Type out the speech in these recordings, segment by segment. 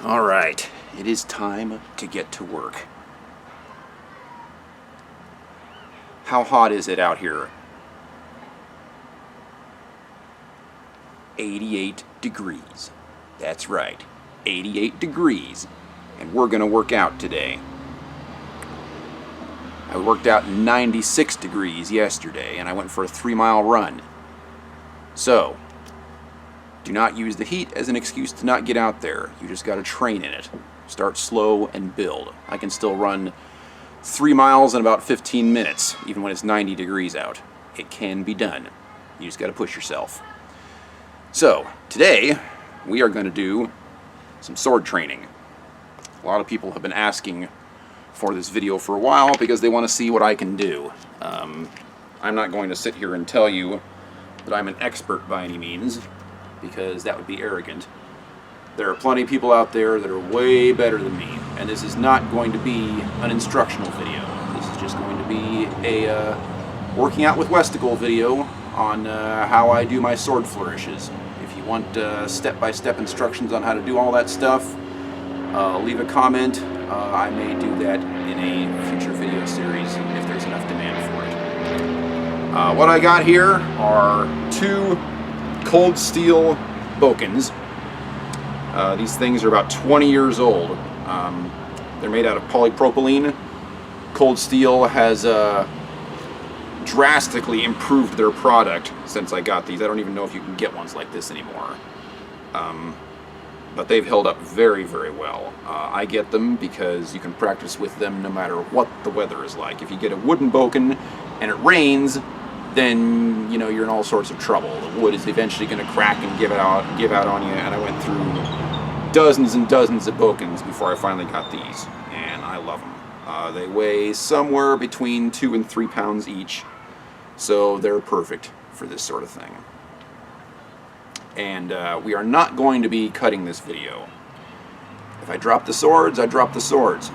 All right, it is time to get to work. How hot is it out here? 88 degrees. That's right, 88 degrees. And we're gonna work out today. I worked out 96 degrees yesterday and I went for a 3-mile run. So, do not use the heat as an excuse to not get out there. You just gotta train in it. Start slow and build. I can still run 3 miles in about 15 minutes, even when it's 90 degrees out. It can be done. You just gotta push yourself. So, today, we are gonna do some sword training. A lot of people have been asking for this video for a while because they want to see what I can do. I'm not going to sit here and tell you that I'm an expert by any means, because that would be arrogant. There are plenty of people out there that are way better than me, and this is not going to be an instructional video. This is just going to be a working out with Westicle video on how I do my sword flourishes. If you want step-by-step instructions on how to do all that stuff, leave a comment. I may do that in a future video series if there's enough demand for it. What I got here are 2 cold steel bokens. These things are about 20 years old. They're made out of polypropylene. Cold Steel has drastically improved their product since I got these. I don't even know if you can get ones like this anymore. But they've held up very, very well. I get them because you can practice with them no matter what the weather is like. If you get a wooden boken and it rains, then you're in all sorts of trouble. The wood is eventually going to crack and give out on you. And I went through dozens and dozens of bokens before I finally got these, and I love them. They weigh somewhere between 2 and 3 pounds each, so they're perfect for this sort of thing. And we are not going to be cutting this video. If I drop the swords, I drop the swords.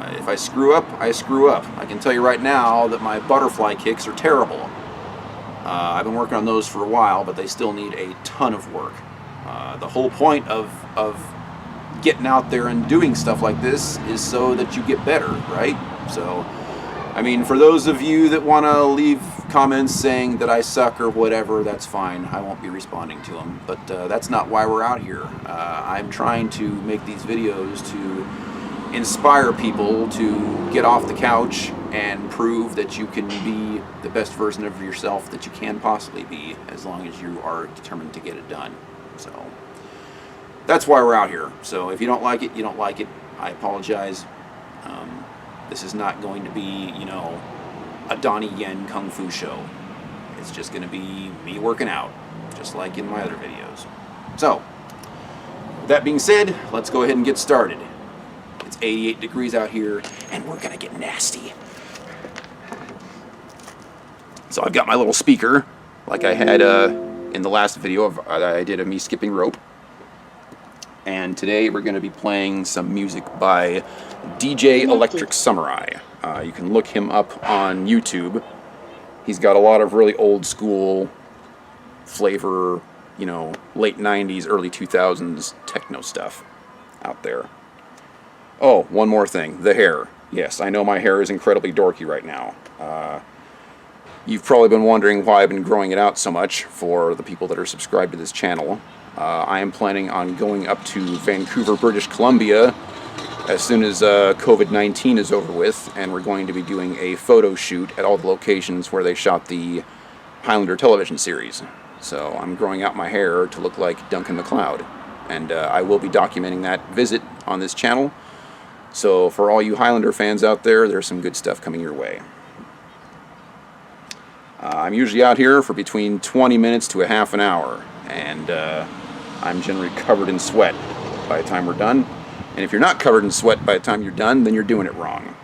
If I screw up, I screw up. I can tell you right now that my butterfly kicks are terrible. I've been working on those for a while, but they still need a ton of work. The whole point of getting out there and doing stuff like this is so that you get better, right? So, I mean, for those of you that want to leave comments saying that I suck or whatever, that's fine. I won't be responding to them. But that's not why we're out here. I'm trying to make these videos to inspire people to get off the couch and prove that you can be the best version of yourself that you can possibly be, as long as you are determined to get it done. So that's why we're out here. So if you don't like it, you don't like it. I apologize. This is not going to be, a Donnie Yen Kung Fu show. It's just going to be me working out, just like in my other videos. So, with that being said, let's go ahead and get started. It's 88 degrees out here, and we're going to get nasty. So I've got my little speaker, like I had in the last video I did of me skipping rope. And today we're going to be playing some music by DJ Electric Samurai. You can look him up on YouTube. He's got a lot of really old school flavor, late 90s, early 2000s techno stuff out there. Oh, one more thing, the hair. Yes, I know my hair is incredibly dorky right now. You've probably been wondering why I've been growing it out so much for the people that are subscribed to this channel. I am planning on going up to Vancouver, British Columbia as soon as COVID-19 is over with, and we're going to be doing a photo shoot at all the locations where they shot the Highlander television series. So I'm growing out my hair to look like Duncan MacLeod, and I will be documenting that visit on this channel. So for all you Highlander fans out there, there's some good stuff coming your way. I'm usually out here for between 20 minutes to a half an hour, and I'm generally covered in sweat by the time we're done. And if you're not covered in sweat by the time you're done, then you're doing it wrong.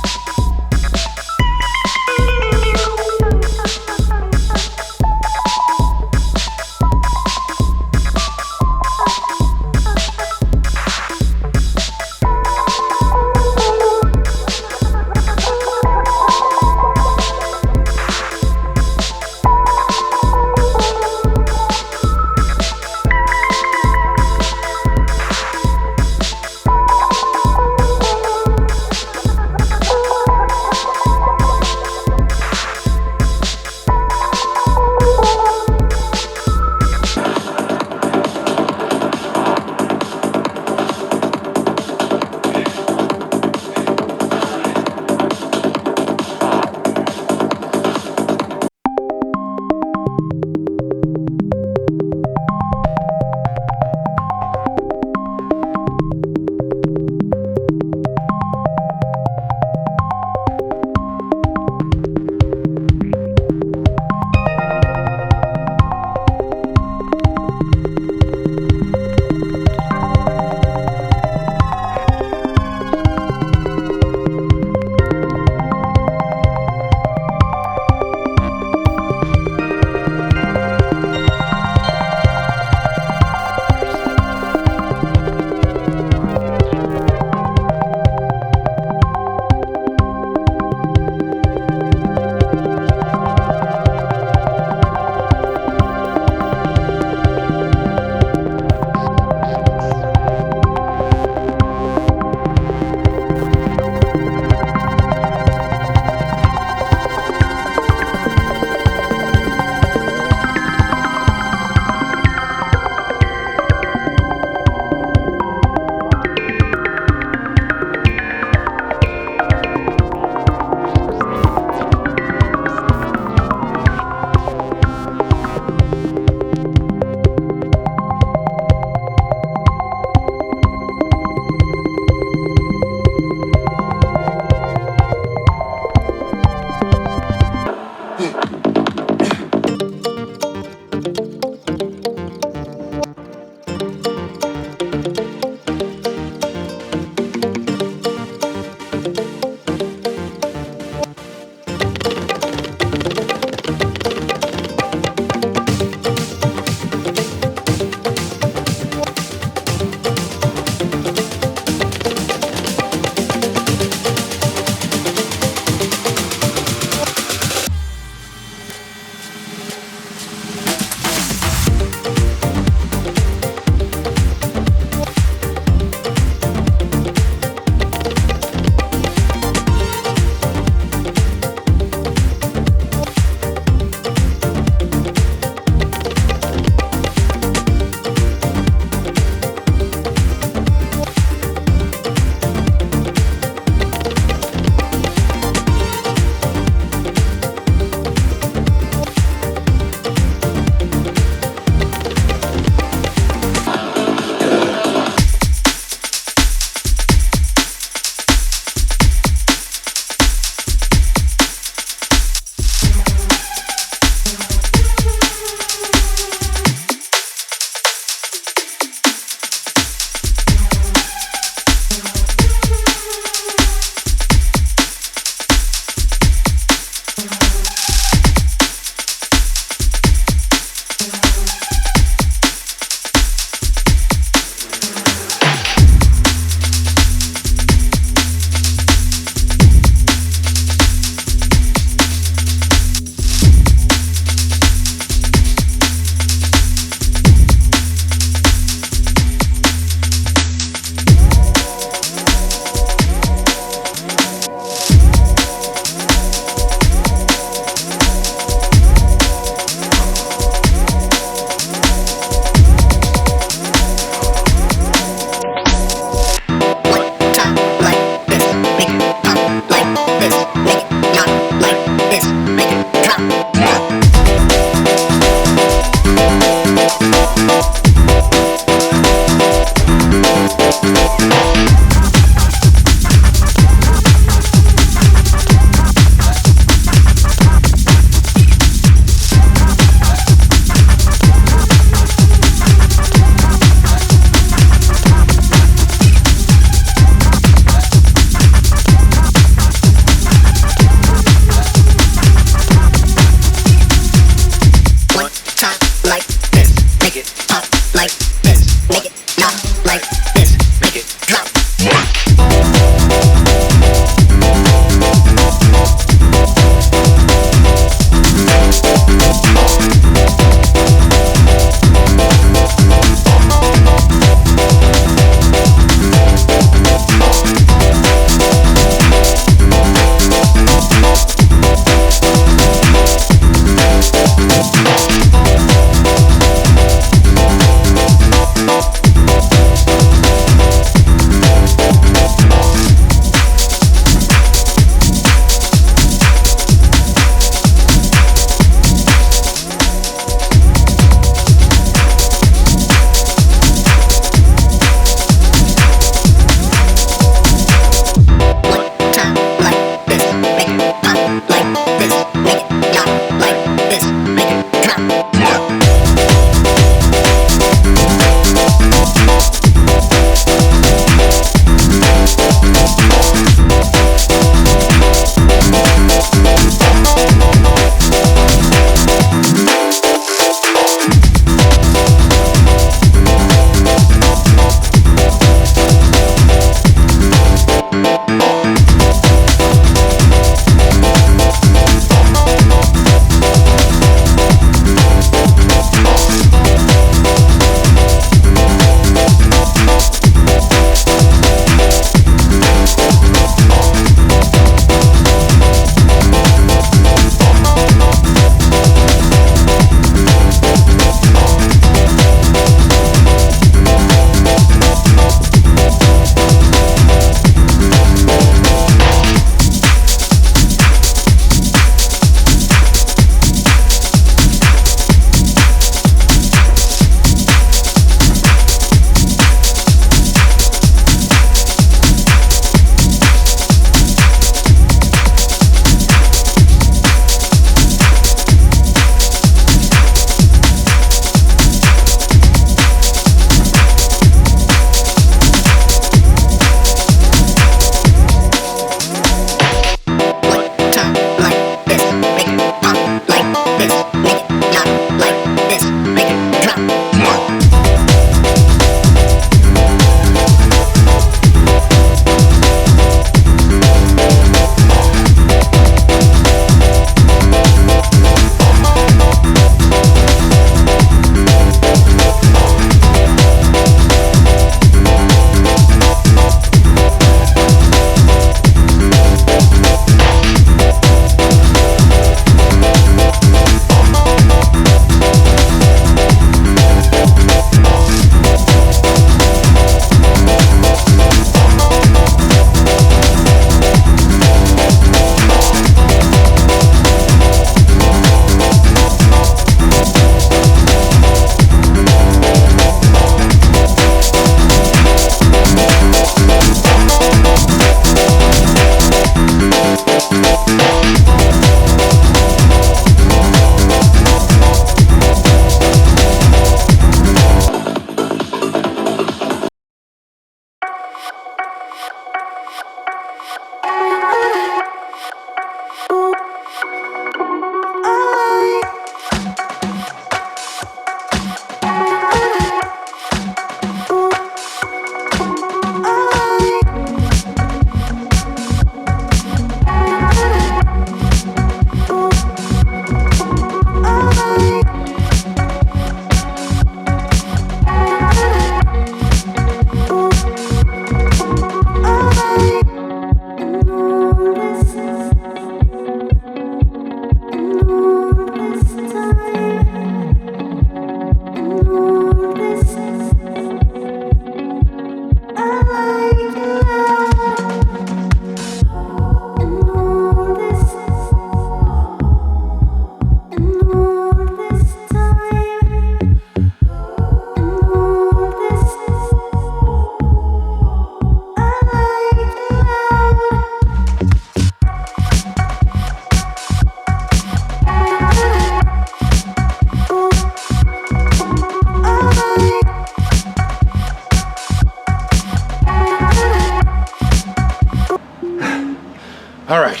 All right.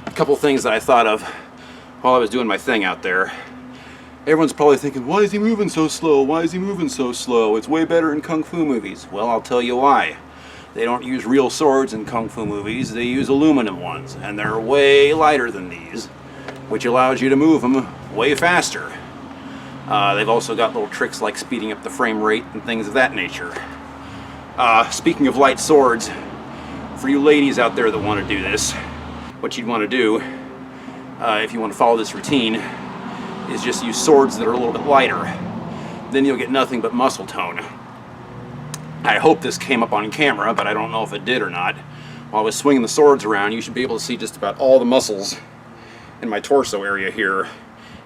A couple things that I thought of while I was doing my thing out there. Everyone's probably thinking, why is he moving so slow? Why is he moving so slow? It's way better in Kung Fu movies. Well, I'll tell you why. They don't use real swords in Kung Fu movies. They use aluminum ones, and they're way lighter than these, which allows you to move them way faster. They've also got little tricks like speeding up the frame rate and things of that nature. Speaking of light swords, for you ladies out there that want to do this, what you'd want to do, if you want to follow this routine, is just use swords that are a little bit lighter. Then you'll get nothing but muscle tone. I hope this came up on camera, but I don't know if it did or not. While I was swinging the swords around, you should be able to see just about all the muscles in my torso area here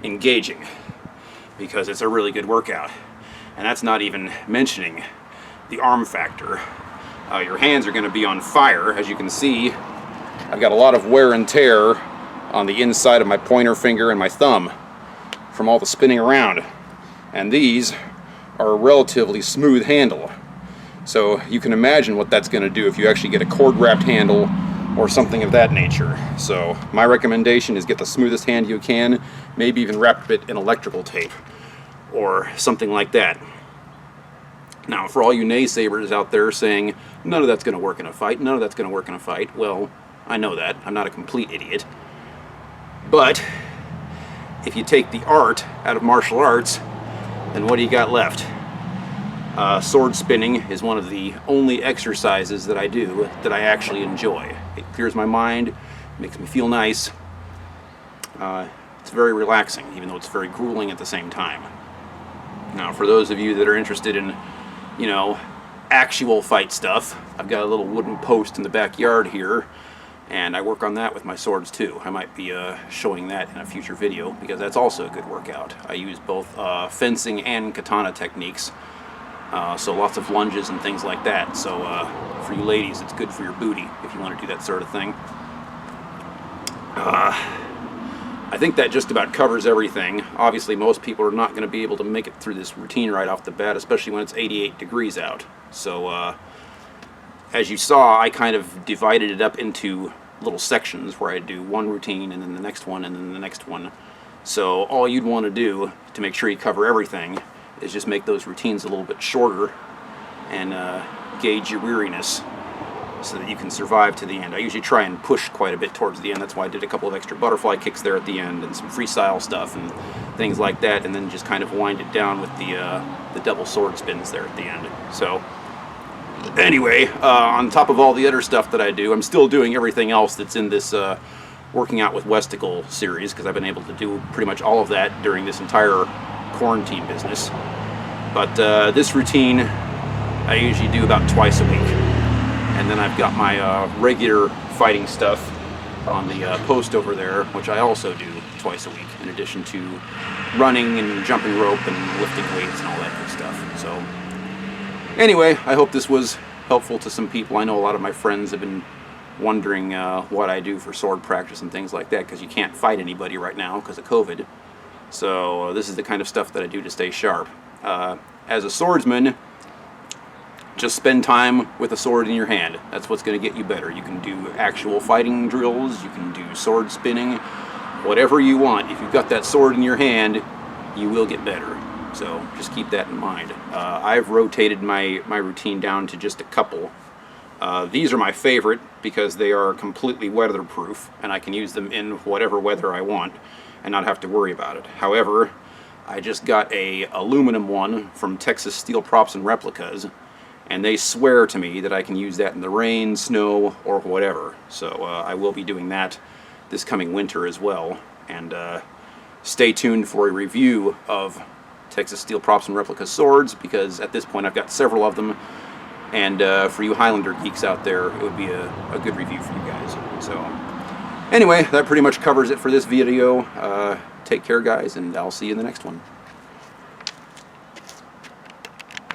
engaging, because it's a really good workout. And that's not even mentioning the arm factor. Your hands are going to be on fire. As you can see, I've got a lot of wear and tear on the inside of my pointer finger and my thumb from all the spinning around. And these are a relatively smooth handle. So you can imagine what that's going to do if you actually get a cord-wrapped handle or something of that nature. So my recommendation is get the smoothest hand you can, maybe even wrap it in electrical tape or something like that. Now, for all you naysayers out there saying, none of that's going to work in a fight, none of that's going to work in a fight, well, I know that. I'm not a complete idiot. But if you take the art out of martial arts, then what do you got left? Sword spinning is one of the only exercises that I do that I actually enjoy. It clears my mind, makes me feel nice. It's very relaxing, even though it's very grueling at the same time. Now, for those of you that are interested in, you know, actual fight stuff, I've got a little wooden post in the backyard here, and I work on that with my swords too. I might be showing that in a future video, because that's also a good workout. I use both fencing and katana techniques, so lots of lunges and things like that. So for you ladies, it's good for your booty if you want to do that sort of thing. I think that just about covers everything. Obviously, most people are not going to be able to make it through this routine right off the bat, especially when it's 88 degrees out. So as you saw, I kind of divided it up into little sections where I do one routine and then the next one and then the next one. So all you'd want to do to make sure you cover everything is just make those routines a little bit shorter and gauge your weariness so that you can survive to the end. I usually try and push quite a bit towards the end. That's why I did a couple of extra butterfly kicks there at the end and some freestyle stuff and things like that, and then just kind of wind it down with the double sword spins there at the end. So anyway, on top of all the other stuff that I do, I'm still doing everything else that's in this Working Out with Westicle series, because I've been able to do pretty much all of that during this entire quarantine business. But this routine I usually do about twice a week. And then I've got my regular fighting stuff on the post over there, which I also do twice a week, in addition to running and jumping rope and lifting weights and all that good stuff. So anyway, I hope this was helpful to some people. I know a lot of my friends have been wondering what I do for sword practice and things like that, because you can't fight anybody right now because of COVID. So this is the kind of stuff that I do to stay sharp. As a swordsman, just spend time with a sword in your hand. That's what's going to get you better. You can do actual fighting drills, you can do sword spinning, whatever you want. If you've got that sword in your hand, you will get better. So just keep that in mind. I've rotated my routine down to just a couple. These are my favorite because they are completely weatherproof, and I can use them in whatever weather I want and not have to worry about it. However, I just got a aluminum one from Texas Steel Props and Replicas, and they swear to me that I can use that in the rain, snow, or whatever. So I will be doing that this coming winter as well. And stay tuned for a review of Texas Steel Props and Replica swords, because at this point I've got several of them, and for you Highlander geeks out there, it would be a good review for you guys. So anyway, that pretty much covers it for this video. Take care, guys, and I'll see you in the next one.